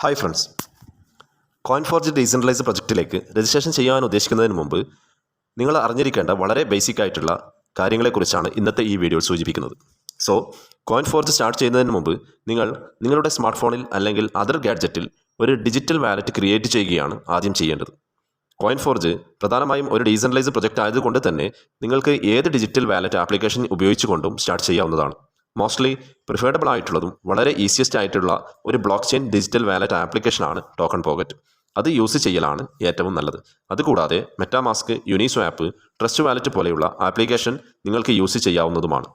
Hi friends, കോയിൻഫോർജ് decentralise പ്രൊജക്റ്റിലേക്ക് registration ചെയ്യാൻ ഉദ്ദേശിക്കുന്നതിന് മുമ്പ് നിങ്ങൾ അറിഞ്ഞിരിക്കേണ്ട വളരെ ബേസിക് ആയിട്ടുള്ള കാര്യങ്ങളെക്കുറിച്ചാണ് ഇന്നത്തെ ഈ വീഡിയോയിൽ സൂചിപ്പിക്കുന്നത്. സോ കോയിൻഫോർജ് സ്റ്റാർട്ട് ചെയ്യുന്നതിന് മുമ്പ് നിങ്ങളുടെ സ്മാർട്ട് ഫോണിൽ അല്ലെങ്കിൽ അതർ ഗാഡ്ജറ്റിൽ ഒരു ഡിജിറ്റൽ വാലറ്റ് ക്രിയേറ്റ് ചെയ്യുകയാണ് ആദ്യം ചെയ്യേണ്ടത്. കോയിൻഫോർജ് പ്രധാനമായും ഒരു ഡീസെൻട്രലൈസ് പ്രൊജക്റ്റ് ആയതുകൊണ്ട് തന്നെ നിങ്ങൾക്ക് ഏത് ഡിജിറ്റൽ വാലറ്റ് ആപ്ലിക്കേഷൻ ഉപയോഗിച്ചുകൊണ്ടും സ്റ്റാർട്ട് ചെയ്യാവുന്നതാണ്. മോസ്റ്റ്ലി പ്രിഫേർഡബിൾ ആയിട്ടുള്ളതും വളരെ ഈസിയസ്റ്റ് ആയിട്ടുള്ള ഒരു ബ്ലോക്ക് ചെയിൻ ഡിജിറ്റൽ വാലറ്റ് ആപ്ലിക്കേഷനാണ് ടോക്കൺ പോക്കറ്റ്. അത് യൂസ് ചെയ്യലാണ് ഏറ്റവും നല്ലത്. അതുകൂടാതെ മെറ്റാമാസ്ക്, യൂണിസ്വാപ്പ്, ട്രസ്റ്റ് വാലറ്റ് പോലെയുള്ള ആപ്ലിക്കേഷൻ നിങ്ങൾക്ക് യൂസ് ചെയ്യാവുന്നതുമാണ്.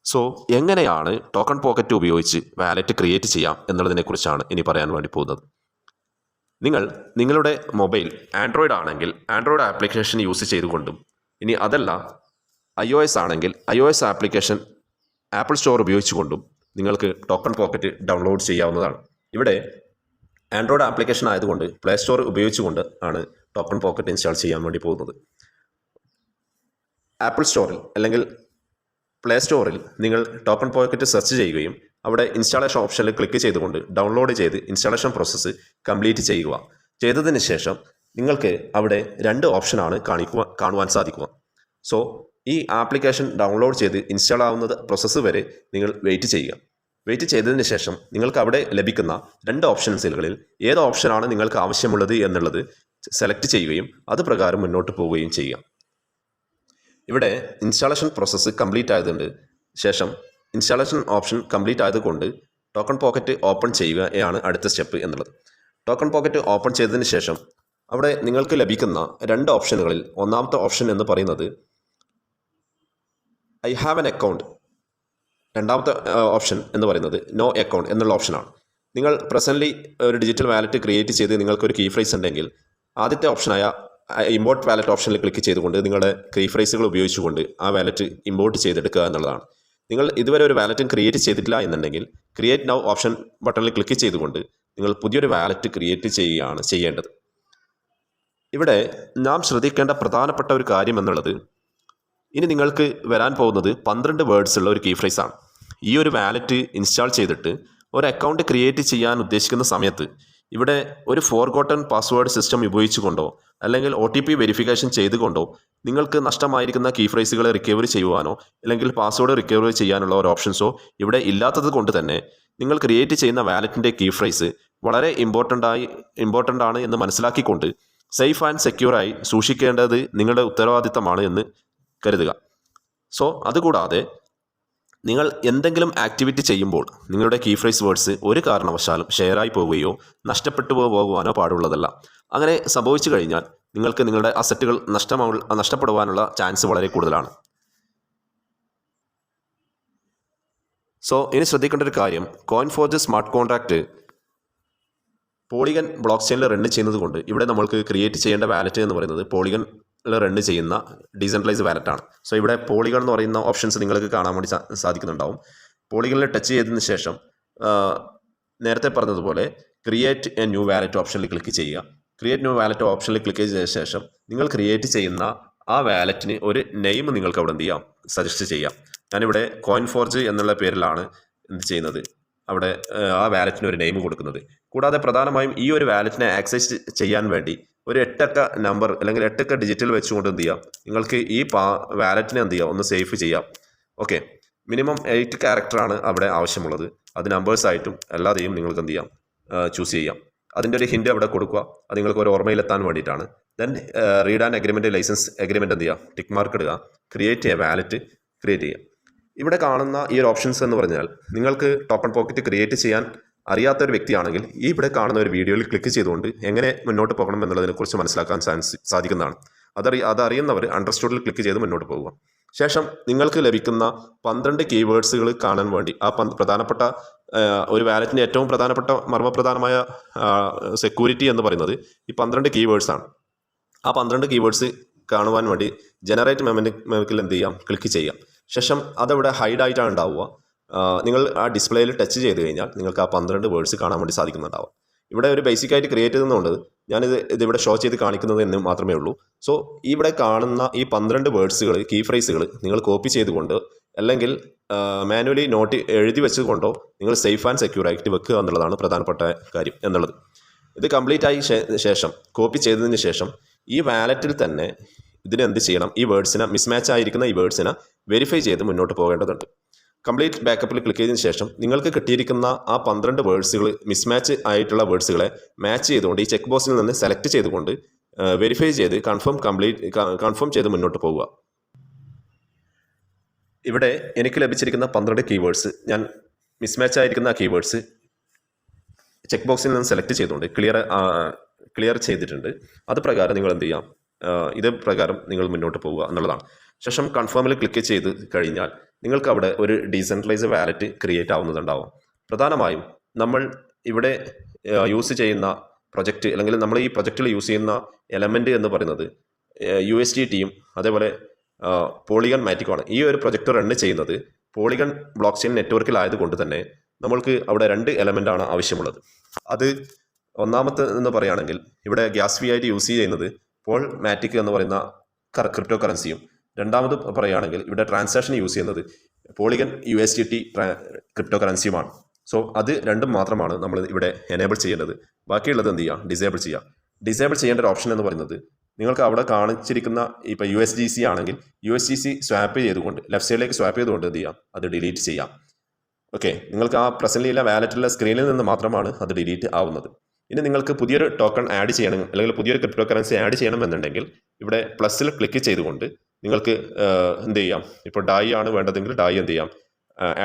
സോ എങ്ങനെയാണ് ടോക്കൺ പോക്കറ്റ് ഉപയോഗിച്ച് വാലറ്റ് ക്രിയേറ്റ് ചെയ്യാം എന്നുള്ളതിനെക്കുറിച്ചാണ് ഇനി പറയാൻ വേണ്ടി പോകുന്നത്. നിങ്ങളുടെ മൊബൈൽ ആൻഡ്രോയിഡ് ആണെങ്കിൽ ആൻഡ്രോയിഡ് ആപ്ലിക്കേഷൻ യൂസ് ചെയ്തുകൊണ്ടും, ഇനി അതല്ല iOS ആണെങ്കിൽ iOS ആപ്ലിക്കേഷൻ ആപ്പിൾ സ്റ്റോർ ഉപയോഗിച്ചുകൊണ്ടും നിങ്ങൾക്ക് ടോക്കൺ പോക്കറ്റ് ഡൗൺലോഡ് ചെയ്യാവുന്നതാണ്. ഇവിടെ ആൻഡ്രോയിഡ് ആപ്ലിക്കേഷൻ ആയതുകൊണ്ട് പ്ലേ സ്റ്റോർ ഉപയോഗിച്ചുകൊണ്ട് ആണ് ടോക്കൺ പോക്കറ്റ് ഇൻസ്റ്റാൾ ചെയ്യാൻ വേണ്ടി പോകുന്നത്. ആപ്പിൾ സ്റ്റോറിൽ അല്ലെങ്കിൽ പ്ലേ സ്റ്റോറിൽ നിങ്ങൾ ടോക്കൺ പോക്കറ്റ് സെർച്ച് ചെയ്യുകയും അവിടെ ഇൻസ്റ്റാളേഷൻ ഓപ്ഷനിൽ ക്ലിക്ക് ചെയ്തുകൊണ്ട് ഡൗൺലോഡ് ചെയ്ത് ഇൻസ്റ്റാളേഷൻ പ്രോസസ്സ് കംപ്ലീറ്റ് ചെയ്യുക. ചെയ്തതിന് ശേഷം നിങ്ങൾക്ക് അവിടെ രണ്ട് ഓപ്ഷനാണ് കാണുവാൻ സാധിക്കുക. സോ ഈ ആപ്ലിക്കേഷൻ ഡൗൺലോഡ് ചെയ്ത് ഇൻസ്റ്റാൾ ആവുന്നത് പ്രോസസ്സ് വരെ നിങ്ങൾ വെയിറ്റ് ചെയ്യുക. വെയിറ്റ് ചെയ്തതിന് ശേഷം നിങ്ങൾക്ക് അവിടെ ലഭിക്കുന്ന രണ്ട് ഓപ്ഷൻസുകളിൽ ഏത് ഓപ്ഷനാണ് നിങ്ങൾക്ക് ആവശ്യമുള്ളത് എന്നുള്ളത് സെലക്ട് ചെയ്യുകയും അത് പ്രകാരം മുന്നോട്ട് പോവുകയും ചെയ്യുക. ഇവിടെ ഇൻസ്റ്റാളേഷൻ പ്രോസസ്സ് കംപ്ലീറ്റ് ആയതുകൊണ്ട് ശേഷം ഇൻസ്റ്റാളേഷൻ ഓപ്ഷൻ കംപ്ലീറ്റ് ആയതുകൊണ്ട് ടോക്കൺ പോക്കറ്റ് ഓപ്പൺ ചെയ്യുകയാണ് അടുത്ത സ്റ്റെപ്പ് എന്നുള്ളത്. ടോക്കൺ പോക്കറ്റ് ഓപ്പൺ ചെയ്തതിന് ശേഷം അവിടെ നിങ്ങൾക്ക് ലഭിക്കുന്ന രണ്ട് ഓപ്ഷനുകളിൽ ഒന്നാമത്തെ ഓപ്ഷൻ എന്ന് പറയുന്നത് ഐ ഹാവ് എൻ അക്കൗണ്ട്, രണ്ടാമത്തെ ഓപ്ഷൻ എന്ന് പറയുന്നത് നോ അക്കൗണ്ട് എന്നുള്ള ഓപ്ഷനാണ്. നിങ്ങൾ പ്രസൻ്റ്ലി ഒരു ഡിജിറ്റൽ വാലറ്റ് ക്രിയേറ്റ് ചെയ്ത് നിങ്ങൾക്കൊരു കീ ഫ്രേസ് ഉണ്ടെങ്കിൽ ആദ്യത്തെ ഓപ്ഷനായ ഇമ്പോർട്ട് വാലറ്റ് ഓപ്ഷനിൽ ക്ലിക്ക് ചെയ്തുകൊണ്ട് നിങ്ങളുടെ കീ ഫ്രേസുകൾ ഉപയോഗിച്ചുകൊണ്ട് ആ വാലറ്റ് ഇമ്പോർട്ട് ചെയ്തെടുക്കുക എന്നുള്ളതാണ്. നിങ്ങൾ ഇതുവരെ ഒരു വാലറ്റും ക്രിയേറ്റ് ചെയ്തിട്ടില്ല എന്നുണ്ടെങ്കിൽ ക്രിയേറ്റ് നൗ ഓപ്ഷൻ ബട്ടണിൽ ക്ലിക്ക് ചെയ്തുകൊണ്ട് നിങ്ങൾ പുതിയൊരു വാലറ്റ് ക്രിയേറ്റ് ചെയ്യുകയാണ് ചെയ്യേണ്ടത്. ഇവിടെ നാം ശ്രദ്ധിക്കേണ്ട പ്രധാനപ്പെട്ട ഒരു കാര്യം എന്നുള്ളത്, ഇനി നിങ്ങൾക്ക് വരാൻ പോകുന്നത് 12 വേർഡ്സ് ഉള്ള ഒരു കീ ഫ്രേസ് ആണ്. ഈ ഒരു വാലറ്റ് ഇൻസ്റ്റാൾ ചെയ്തിട്ട് ഒരു അക്കൗണ്ട് ക്രിയേറ്റ് ചെയ്യാൻ ഉദ്ദേശിക്കുന്ന സമയത്ത് ഇവിടെ ഒരു ഫോർഗോട്ടൺ പാസ്വേഡ് സിസ്റ്റം ഉപയോഗിച്ചുകൊണ്ടോ അല്ലെങ്കിൽ OTP വെരിഫിക്കേഷൻ ചെയ്തുകൊണ്ടോ നിങ്ങൾക്ക് നഷ്ടമായിരിക്കുന്ന കീ ഫ്രേസുകളെ റിക്കവറി ചെയ്യുവാനോ അല്ലെങ്കിൽ പാസ്വേഡ് റിക്കവറി ചെയ്യാനുള്ള ഒരു ഓപ്ഷൻസോ ഇവിടെ ഇല്ലാത്തത് കൊണ്ട് തന്നെ നിങ്ങൾ ക്രിയേറ്റ് ചെയ്യുന്ന വാലറ്റിൻ്റെ കീ ഫ്രേസ് വളരെ ഇമ്പോർട്ടൻ്റ് ആണ് എന്ന് മനസ്സിലാക്കിക്കൊണ്ട് സേഫ് ആൻഡ് സെക്യൂറായി സൂക്ഷിക്കേണ്ടത് നിങ്ങളുടെ ഉത്തരവാദിത്തമാണ് എന്ന് കരുതുക. സോ അതുകൂടാതെ നിങ്ങൾ എന്തെങ്കിലും ആക്ടിവിറ്റി ചെയ്യുമ്പോൾ നിങ്ങളുടെ കീ ഫ്രേസ് വേർഡ്സ് ഒരു കാരണവശാലും ഷെയറായി പോവുകയോ നഷ്ടപ്പെട്ടു പോകുവാനോ പാടുള്ളതല്ല. അങ്ങനെ സംഭവിച്ചു കഴിഞ്ഞാൽ നിങ്ങൾക്ക് നിങ്ങളുടെ അസറ്റുകൾ നഷ്ടപ്പെടുവാനുള്ള ചാൻസ് വളരെ കൂടുതലാണ്. സോ ഇനി ശ്രദ്ധിക്കേണ്ട ഒരു കാര്യം, Coinforge smart contract Polygon block ചെയിനിൽ റൺ ചെയ്യുന്നത് കൊണ്ട് ഇവിടെ നമ്മൾക്ക് ക്രിയേറ്റ് ചെയ്യേണ്ട വാലറ്റ് എന്ന് പറയുന്നത് പോളിഗൺ റൺ ചെയ്യുന്ന ഡീസെൻട്രലൈസ് വാലറ്റ് ആണ്. സോ ഇവിടെ പോളിഗൺ എന്ന് പറയുന്ന ഓപ്ഷൻസ് നിങ്ങൾക്ക് കാണാൻ വേണ്ടി സാധിക്കുന്നുണ്ടാവും. പോളിഗണിൽ ടച്ച് ചെയ്തതിന് ശേഷം നേരത്തെ പറഞ്ഞതുപോലെ ക്രിയേറ്റ് എ ന്യൂ വാലറ്റ് ഓപ്ഷനിൽ ക്ലിക്ക് ചെയ്യുക. ക്രിയേറ്റ് ന്യൂ വാലറ്റ് ഓപ്ഷനിൽ ക്ലിക്ക് ചെയ്ത ശേഷം നിങ്ങൾ ക്രിയേറ്റ് ചെയ്യുന്ന ആ വാലറ്റിന് ഒരു നെയിം നിങ്ങൾക്ക് അവിടെ എന്ത് ചെയ്യാം, സജസ്റ്റ് ചെയ്യാം. ഞാനിവിടെ കോയിൻഫോർജ് എന്നുള്ള പേരിലാണ് എന്ത് ചെയ്യുന്നത്, അവിടെ ആ വാലറ്റിന് ഒരു നെയിം കൊടുക്കുന്നത്. കൂടാതെ പ്രധാനമായും ഈ ഒരു വാലറ്റിനെ ആക്സസ് ചെയ്യാൻ വേണ്ടി ഒരു 8 അക്ക നമ്പർ അല്ലെങ്കിൽ 8 അക്ക ഡിജിറ്റൽ വെച്ചുകൊണ്ട് എന്ത് ചെയ്യാം, നിങ്ങൾക്ക് ഈ വാലറ്റിനെ എന്ത് ചെയ്യാം, ഒന്ന് സേഫ് ചെയ്യാം. ഓക്കെ, മിനിമം 8 ക്യാരക്ടറാണ് അവിടെ ആവശ്യമുള്ളത്. അത് നമ്പേഴ്സായിട്ടും അല്ലാതെയും നിങ്ങൾക്ക് എന്ത് ചെയ്യാം, ചൂസ് ചെയ്യാം. അതിൻ്റെ ഒരു ഹിൻറ്റ് അവിടെ കൊടുക്കുക. അത് നിങ്ങൾക്ക് ഒരു ഓർമ്മയിലെത്താൻ വേണ്ടിയിട്ടാണ്. Then read and agreement, license agreement എന്ത് ചെയ്യുക, ടിക്ക് മാർക്ക് ഇടുക, ക്രിയേറ്റ് ചെയ്യുക, വാലറ്റ് ക്രിയേറ്റ് ചെയ്യുക. ഇവിടെ കാണുന്ന ഈ ഒരു ഓപ്ഷൻസ് എന്ന് പറഞ്ഞാൽ നിങ്ങൾക്ക് ടോക്കൺ പോക്കറ്റ് ക്രിയേറ്റ് ചെയ്യാൻ അറിയാത്ത ഒരു വ്യക്തിയാണെങ്കിൽ ഈ ഇവിടെ കാണുന്ന ഒരു വീഡിയോയിൽ ക്ലിക്ക് ചെയ്തുകൊണ്ട് എങ്ങനെ മുന്നോട്ട് പോകണം എന്നുള്ളതിനെക്കുറിച്ച് മനസ്സിലാക്കാൻ സാധിക്കുന്നതാണ്. അതറിയുന്നവർ അണ്ടർസ്റ്റുഡിൽ ക്ലിക്ക് ചെയ്ത് മുന്നോട്ട് പോകുക. ശേഷം നിങ്ങൾക്ക് ലഭിക്കുന്ന 12 കീവേഡ്സുകൾ കാണാൻ വേണ്ടി ആ പ്രധാനപ്പെട്ട ഒരു വാലറ്റിൻ്റെ ഏറ്റവും പ്രധാനപ്പെട്ട മർമ്മപ്രധാനമായ സെക്യൂരിറ്റി എന്ന് പറയുന്നത് ഈ 12 കീവേഡ്സാണ്. ആ 12 കീവേഡ്സ് കാണുവാൻ വേണ്ടി ജനറേറ്റ് മെമ്മറിക്കിൽ എന്ത് ചെയ്യാം, ക്ലിക്ക് ചെയ്യാം. ശേഷം അതവിടെ ഹൈഡായിട്ടാണ് ഉണ്ടാവുക. നിങ്ങൾ ആ ഡിസ്പ്ലേയിൽ ടച്ച് ചെയ്ത് കഴിഞ്ഞാൽ നിങ്ങൾക്ക് ആ 12 വേർഡ്സ് കാണാൻ വേണ്ടി സാധിക്കുന്നുണ്ടാവും. ഇവിടെ ഒരു ബേസിക്കായിട്ട് ക്രിയേറ്റ് ചെയ്യുന്നതുകൊണ്ട് ഇതിവിടെ ഷോ ചെയ്ത് കാണിക്കുന്നത് എന്ന് മാത്രമേ ഉള്ളൂ. സോ ഇവിടെ കാണുന്ന ഈ 12 വേർഡ്സുകൾ, കീ ഫ്രേസുകൾ നിങ്ങൾ കോപ്പി ചെയ്തുകൊണ്ട് അല്ലെങ്കിൽ മാനുവലി നോട്ട് എഴുതി വെച്ചുകൊണ്ടോ നിങ്ങൾ സേഫ് ആൻഡ് സെക്യൂർ ആയിട്ട് വെക്കുക എന്നുള്ളതാണ് പ്രധാനപ്പെട്ട കാര്യം എന്നുള്ളത്. ഇത് കംപ്ലീറ്റ് ആയി ശേഷം കോപ്പി ചെയ്തതിന് ശേഷം ഈ വാലറ്റിൽ തന്നെ ഇതിനെന്ത് ചെയ്യണം, ഈ വേർഡ്സിനെ മിസ്മാച്ച് ആയിരിക്കുന്ന ഈ വേർഡ്സിനെ വെരിഫൈ ചെയ്ത് മുന്നോട്ട് പോകേണ്ടതുണ്ട്. കംപ്ലീറ്റ് ബാക്കപ്പിൽ ക്ലിക്ക് ചെയ്തതിന് ശേഷം നിങ്ങൾക്ക് കിട്ടിയിരിക്കുന്ന ആ 12 വേർഡ്സുകൾ മിസ്മാച്ച് ആയിട്ടുള്ള വേർഡ്സുകളെ മാച്ച് ചെയ്തുകൊണ്ട് ഈ ചെക്ക് ബോക്സിൽ നിന്ന് സെലക്ട് ചെയ്തുകൊണ്ട് വെരിഫൈ ചെയ്ത് കൺഫേം ചെയ്ത് മുന്നോട്ട് പോകുക. ഇവിടെ എനിക്ക് ലഭിച്ചിരിക്കുന്ന 12 കീവേഡ്സ് ഞാൻ മിസ്മാച്ച് ആയിരിക്കുന്ന ആ കീവേഡ്സ് ചെക്ക് ബോക്സിൽ നിന്ന് സെലക്ട് ചെയ്തുകൊണ്ട് ക്ലിയർ ചെയ്തിട്ടുണ്ട്. അത് പ്രകാരം നിങ്ങൾ എന്ത് ചെയ്യാം, ഇത് പ്രകാരം നിങ്ങൾ മുന്നോട്ട് പോവുക എന്നുള്ളതാണ്. ശേഷം കൺഫേമിൽ ക്ലിക്ക് ചെയ്ത് കഴിഞ്ഞാൽ നിങ്ങൾക്ക് അവിടെ ഒരു ഡീസെൻട്രലൈസ്ഡ് വാലറ്റ് ക്രിയേറ്റ് ആവുന്നതുണ്ടാവും. പ്രധാനമായും നമ്മൾ ഇവിടെ യൂസ് ചെയ്യുന്ന പ്രൊജക്റ്റ് അല്ലെങ്കിൽ നമ്മൾ ഈ പ്രൊജക്റ്റിൽ യൂസ് ചെയ്യുന്ന എലമെൻറ്റ് എന്ന് പറയുന്നത് USDTയും അതേപോലെ പോളിഗൺ മാറ്റിക്കുമാണ്. ഈ ഒരു പ്രൊജക്റ്റ് റൺ ചെയ്യുന്നത് പോളിഗൺ ബ്ലോക്ക് ചെയിൻ നെറ്റ്വർക്കിലായതുകൊണ്ട് തന്നെ നമ്മൾക്ക് അവിടെ 2 എലമെൻ്റാണ് ആവശ്യമുള്ളത്. അത് ഒന്നാമത്തെ എന്ന് പറയുകയാണെങ്കിൽ ഇവിടെ ഗ്യാസ് ഫീ ആയിട്ട് യൂസ് ചെയ്യുന്നത് പോൾ മാറ്റിക് എന്ന് പറയുന്ന ക്രിപ്റ്റോ കറൻസിയും, രണ്ടാമത് പറയുകയാണെങ്കിൽ ഇവിടെ ട്രാൻസാക്ഷൻ യൂസ് ചെയ്യുന്നത് പോളിഗൺ USDT ക്രിപ്റ്റോ കറൻസിയുമാണ്. സോ അത് രണ്ടും മാത്രമാണ് നമ്മൾ ഇവിടെ എനേബിൾ ചെയ്യേണ്ടത്. ബാക്കിയുള്ളത് എന്ത് ചെയ്യുക, ഡിസേബിൾ ചെയ്യുക. ഡിസേബിൾ ചെയ്യേണ്ട ഒരു ഓപ്ഷൻ എന്ന് പറയുന്നത് നിങ്ങൾക്ക് അവിടെ കാണിച്ചിരിക്കുന്ന ഇപ്പോൾ USDC ആണെങ്കിൽ USDC സ്വാപ്പ് ചെയ്തുകൊണ്ട് ലെഫ്റ്റ് സൈഡിലേക്ക് സ്വാപ്പ് ചെയ്തുകൊണ്ട് എന്ത് ചെയ്യാം, അത് ഡിലീറ്റ് ചെയ്യാം. ഓക്കെ, നിങ്ങൾക്ക് ആ പ്രസൻറ്റിലുള്ള വാലറ്റിലുള്ള സ്ക്രീനിൽ നിന്ന് മാത്രമാണ് അത് ഡിലീറ്റ് ആവുന്നത്. ഇനി നിങ്ങൾക്ക് പുതിയൊരു ടോക്കൺ ആഡ് ചെയ്യണം അല്ലെങ്കിൽ പുതിയൊരു ക്രിപ്റ്റോ കറൻസി ആഡ് ചെയ്യണമെന്നുണ്ടെങ്കിൽ ഇവിടെ പ്ലസ്സിൽ ക്ലിക്ക് ചെയ്തുകൊണ്ട് നിങ്ങൾക്ക് എന്ത് ചെയ്യാം, ഇപ്പോൾ ഡായി ആണ് വേണ്ടതെങ്കിൽ ഡായി എന്ത് ചെയ്യാം,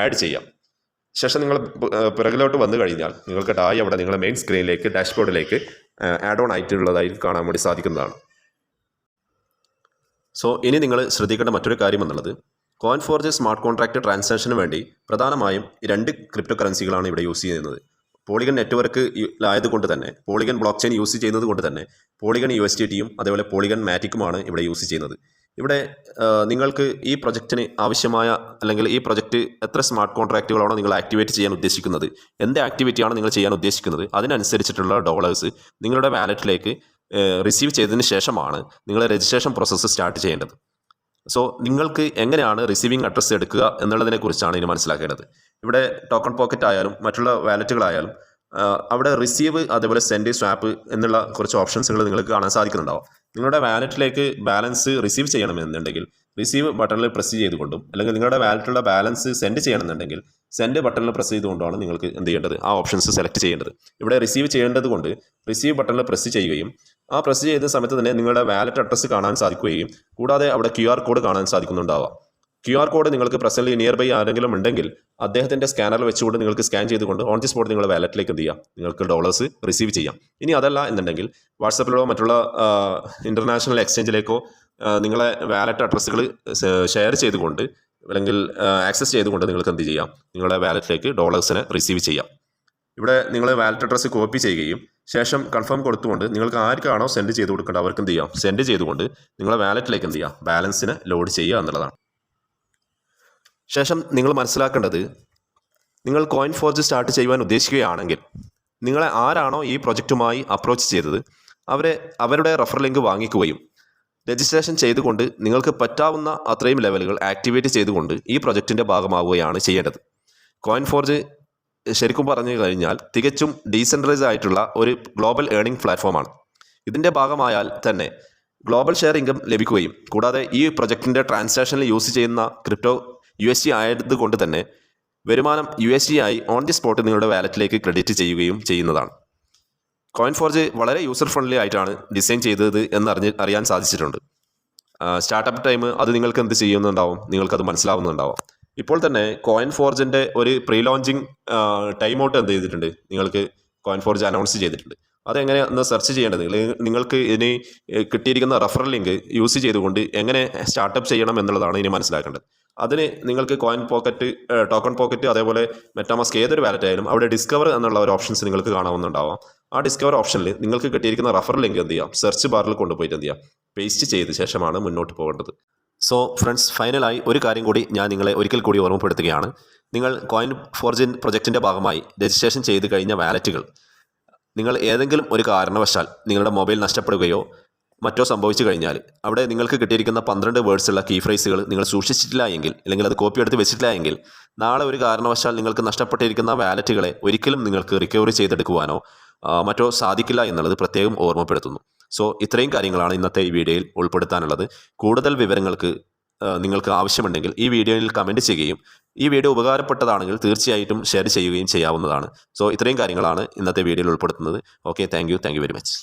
ആഡ് ചെയ്യാം. ശേഷം നിങ്ങൾ പിറകിലോട്ട് വന്നു കഴിഞ്ഞാൽ നിങ്ങൾക്ക് ഡായി അവിടെ നിങ്ങളുടെ മെയിൻ സ്ക്രീനിലേക്ക് ഡാഷ്ബോർഡിലേക്ക് ആഡ് ഓൺ ആയിട്ടുള്ളതായി കാണാൻ വേണ്ടി സാധിക്കുന്നതാണ്. സോ ഇനി നിങ്ങൾ ശ്രദ്ധിക്കേണ്ട മറ്റൊരു കാര്യം എന്നുള്ളത് കോയിൻ ഫോർജ് സ്മാർട്ട് കോൺട്രാക്ട് ട്രാൻസാക്ഷന് വേണ്ടി പ്രധാനമായും 2 ക്രിപ്റ്റോ കറൻസികളാണ് ഇവിടെ യൂസ് ചെയ്യുന്നത്. പോളിഗൺ നെറ്റ്വർക്ക് ആയതുകൊണ്ട് തന്നെ പോളിഗൺ ബ്ലോക്ക് ചെയിൻ യൂസ് ചെയ്യുന്നത് കൊണ്ട് തന്നെ പോളിഗൺ USDTയും അതേപോലെ പോളിഗൺ മാറ്റിക്കുമാണ് ഇവിടെ യൂസ് ചെയ്യുന്നത്. ഇവിടെ നിങ്ങൾക്ക് ഈ പ്രൊജക്റ്റിന് ആവശ്യമായ അല്ലെങ്കിൽ ഈ പ്രൊജക്റ്റ് എത്ര സ്മാർട്ട് കോൺട്രാക്റ്റുകളാണോ നിങ്ങൾ ആക്ടിവേറ്റ് ചെയ്യാൻ ഉദ്ദേശിക്കുന്നത്, എന്ത് ആക്ടിവിറ്റിയാണ് നിങ്ങൾ ചെയ്യാൻ ഉദ്ദേശിക്കുന്നത്, അതിനനുസരിച്ചിട്ടുള്ള ഡോളേഴ്സ് നിങ്ങളുടെ വാലറ്റിലേക്ക് റിസീവ് ചെയ്തതിന് ശേഷമാണ് നിങ്ങൾ രജിസ്ട്രേഷൻ പ്രോസസ്സ് സ്റ്റാർട്ട് ചെയ്യേണ്ടത്. സോ നിങ്ങൾക്ക് എങ്ങനെയാണ് റിസീവിംഗ് അഡ്രസ്സ് എടുക്കുക എന്നുള്ളതിനെക്കുറിച്ചാണ് ഇനി മനസ്സിലാക്കേണ്ടത്. ഇവിടെ ടോക്കൺ പോക്കറ്റ് ആയാലും മറ്റുള്ള വാലറ്റുകളായാലും അവിടെ റിസീവ് അതേപോലെ സെൻഡ് സ്വാപ്പ് എന്നുള്ള കുറച്ച് ഓപ്ഷൻസുകൾ നിങ്ങൾക്ക് കാണാൻ സാധിക്കുന്നുണ്ടാവും. നിങ്ങളുടെ വാലറ്റിലേക്ക് ബാലൻസ് റിസീവ് ചെയ്യണമെന്നുണ്ടെങ്കിൽ റിസീവ് ബട്ടണിൽ പ്രസ് ചെയ്തുകൊണ്ടും അല്ലെങ്കിൽ നിങ്ങളുടെ വാലറ്റിലുള്ള ബാലൻസ് സെൻഡ് ചെയ്യണമെന്നുണ്ടെങ്കിൽ സെൻഡ് ബട്ടണിൽ പ്രസ് ചെയ്തുകൊണ്ടാണ് നിങ്ങൾക്ക് എന്ത് ചെയ്യേണ്ടത്, ആ ഓപ്ഷൻസ് സെലക്ട് ചെയ്യേണ്ടത്. ഇവിടെ റിസീവ് ചെയ്യേണ്ടത് കൊണ്ട് റിസീവ് ബട്ടണിൽ പ്രസ് ചെയ്യുകയും ആ പ്രസ് ചെയ്ത സമയത്ത് തന്നെ നിങ്ങളുടെ വാലറ്റ് അഡ്രസ്സ് കാണാൻ സാധിക്കുകയും കൂടാതെ അവിടെ QR കോഡ് കാണാൻ സാധിക്കുന്നുണ്ടാവാം. QR കോഡ് നിങ്ങൾക്ക് പ്രസൻറ്റ്ലി നിയർ ബൈ ആരെങ്കിലും ഉണ്ടെങ്കിൽ അദ്ദേഹത്തിൻ്റെ സ്കാനറിൽ വെച്ചുകൊണ്ട് നിങ്ങൾക്ക് സ്കാൻ ചെയ്തുകൊണ്ട് ഓൺ ദി സ്പോട്ട് നിങ്ങളുടെ വാലറ്റിലേക്ക് എന്ത് ചെയ്യാം, നിങ്ങൾക്ക് ഡോളേഴ്സ് റിസീവ് ചെയ്യാം. ഇനി അതല്ല എന്നുണ്ടെങ്കിൽ വാട്സപ്പിലോ മറ്റുള്ള ഇൻ്റർനാഷണൽ എക്സ്ചേഞ്ചിലേക്കോ നിങ്ങളെ വാലറ്റ് അഡ്രസ്സുകൾ ഷെയർ ചെയ്തുകൊണ്ട് അല്ലെങ്കിൽ ആക്സസ് ചെയ്തുകൊണ്ട് നിങ്ങൾക്ക് എന്ത് ചെയ്യാം, നിങ്ങളുടെ വാലറ്റിലേക്ക് ഡോളേഴ്സിനെ റിസീവ് ചെയ്യാം. ഇവിടെ നിങ്ങൾ വാലറ്റ് അഡ്രസ്സ് കോപ്പി ചെയ്യുകയും ശേഷം കൺഫേം കൊടുത്തുകൊണ്ട് നിങ്ങൾക്ക് ആർക്കാണോ സെൻഡ് ചെയ്ത് കൊടുക്കേണ്ടത് അവർക്ക് എന്ത് ചെയ്യാം, സെൻഡ് ചെയ്തുകൊണ്ട് നിങ്ങളുടെ വാലറ്റിലേക്ക് എന്ത് ചെയ്യാം, ബാലൻസിനെ ലോഡ് ചെയ്യുക എന്നുള്ളതാണ്. ശേഷം നിങ്ങൾ മനസ്സിലാക്കേണ്ടത്, നിങ്ങൾ കോയിൻ ഫോർജ് സ്റ്റാർട്ട് ചെയ്യുവാൻ ഉദ്ദേശിക്കുകയാണെങ്കിൽ നിങ്ങളെ ആരാണോ ഈ പ്രൊജക്റ്റുമായി അപ്രോച്ച് ചെയ്തത് അവരുടെ റെഫർ ലിങ്ക് വാങ്ങിക്കുകയും രജിസ്ട്രേഷൻ ചെയ്തുകൊണ്ട് നിങ്ങൾക്ക് പറ്റാവുന്ന അത്രയും ലെവലുകൾ ആക്ടിവേറ്റ് ചെയ്തുകൊണ്ട് ഈ പ്രൊജക്റ്റിൻ്റെ ഭാഗമാവുകയാണ് ചെയ്യേണ്ടത്. കോയിൻ ഫോർജ് ശരിക്കും പറഞ്ഞു കഴിഞ്ഞാൽ തികച്ചും ഡീസെൻട്രലൈസ് ആയിട്ടുള്ള ഒരു ഗ്ലോബൽ ഏർണിംഗ് പ്ലാറ്റ്ഫോമാണ്. ഇതിൻ്റെ ഭാഗമായാൽ തന്നെ ഗ്ലോബൽ ഷെയർ ഇൻകം ലഭിക്കുകയും കൂടാതെ ഈ പ്രൊജക്റ്റിൻ്റെ ട്രാൻസാക്ഷനിൽ യൂസ് ചെയ്യുന്ന ക്രിപ്റ്റോ USD ആയതുകൊണ്ട് തന്നെ വരുമാനം USD ആയി ഓൺ ദി സ്പോട്ട് നിങ്ങളുടെ വാലറ്റിലേക്ക് ക്രെഡിറ്റ് ചെയ്യുകയും ചെയ്യുന്നതാണ്. കോയിൻ ഫോർജ് വളരെ യൂസർ ഫ്രണ്ട്ലി ആയിട്ടാണ് ഡിസൈൻ ചെയ്തത് അറിയാൻ സാധിച്ചിട്ടുണ്ട്. സ്റ്റാർട്ടപ്പ് ടൈം അത് നിങ്ങൾക്ക് എന്ത് ചെയ്യുന്നുണ്ടാവും, നിങ്ങൾക്കത് മനസ്സിലാവുന്നുണ്ടാവും. ഇപ്പോൾ തന്നെ കോയിൻ ഫോർജിൻ്റെ ഒരു പ്രീ ലോഞ്ചിങ് ടൈം ഔട്ട് എന്ത് ചെയ്തിട്ടുണ്ട്, നിങ്ങൾക്ക് കോയിൻ ഫോർജ് അനൗൺസ് ചെയ്തിട്ടുണ്ട്. അതെങ്ങനെ ഒന്ന് സെർച്ച് ചെയ്യേണ്ടത്, നിങ്ങൾക്ക് ഇനി കിട്ടിയിരിക്കുന്ന റെഫറൽ ലിങ്ക് യൂസ് ചെയ്തുകൊണ്ട് എങ്ങനെ സ്റ്റാർട്ടപ്പ് ചെയ്യണം എന്നുള്ളതാണ് ഇനി മനസ്സിലാക്കേണ്ടത്. അതിന് നിങ്ങൾക്ക് കോയിൻ പോക്കറ്റ്, ടോക്കൺ പോക്കറ്റ് അതേപോലെ മെറ്റാമാസ്ക് ഏതൊരു വാലറ്റ് ആയാലും അവിടെ ഡിസ്കവർ എന്നുള്ള ഒരു ഓപ്ഷൻസ് നിങ്ങൾക്ക് കാണാവുന്നുണ്ടാവാം. ആ ഡിസ്കവർ ഓപ്ഷനിൽ നിങ്ങൾക്ക് കിട്ടിയിരിക്കുന്ന റെഫറൽ ലിങ്ക് എന്ത് ചെയ്യാം, സെർച്ച് ബാറിൽ കൊണ്ടുപോയിട്ട് എന്ത് ചെയ്യാം, പേസ്റ്റ് ചെയ്ത ശേഷമാണ് മുന്നോട്ട് പോകേണ്ടത്. സോ ഫ്രണ്ട്സ്, ഫൈനലായി ഒരു കാര്യം കൂടി ഞാൻ നിങ്ങളെ ഒരിക്കൽ കൂടി ഓർമ്മപ്പെടുത്തുകയാണ്. നിങ്ങൾ കോയിൻ ഫോർജിൻ പ്രൊജക്റ്റിൻ്റെ ഭാഗമായി രജിസ്ട്രേഷൻ ചെയ്ത് കഴിഞ്ഞ വാലറ്റുകൾ നിങ്ങൾ ഏതെങ്കിലും ഒരു കാരണവശാൽ നിങ്ങളുടെ മൊബൈൽ നഷ്ടപ്പെടുകയോ മറ്റോ സംഭവിച്ചു കഴിഞ്ഞാൽ അവിടെ നിങ്ങൾക്ക് കിട്ടിയിരിക്കുന്ന 12 വേർഡ്സുള്ള കീ ഫ്രേസുകൾ നിങ്ങൾ സൂക്ഷിച്ചിട്ടില്ല എങ്കിൽ, അല്ലെങ്കിൽ അത് കോപ്പി എടുത്ത് വെച്ചിട്ടില്ല എങ്കിൽ, നാളെ ഒരു കാരണവശാൽ നിങ്ങൾക്ക് നഷ്ടപ്പെട്ടിരിക്കുന്ന വാലറ്റുകളെ ഒരിക്കലും നിങ്ങൾക്ക് റിക്കവറി ചെയ്തെടുക്കുവാനോ മറ്റോ സാധിക്കില്ല എന്നുള്ളത് പ്രത്യേകം ഓർമ്മപ്പെടുത്തുന്നു. സോ ഇത്രയും കാര്യങ്ങളാണ് ഇന്നത്തെ ഈ വീഡിയോയിൽ ഉൾപ്പെടുത്താനുള്ളത്. കൂടുതൽ വിവരങ്ങൾക്ക് നിങ്ങൾക്ക് ആവശ്യമുണ്ടെങ്കിൽ ഈ വീഡിയോയിൽ കമൻറ്റ് ചെയ്യുകയും ഈ വീഡിയോ ഉപകാരപ്പെട്ടതാണെങ്കിൽ തീർച്ചയായിട്ടും ഷെയർ ചെയ്യുകയും ചെയ്യാവുന്നതാണ്. സോ ഇത്രയും കാര്യങ്ങളാണ് ഇന്നത്തെ വീഡിയോയിൽ ഉൾപ്പെടുത്തുന്നത്. Okay, thank you very much.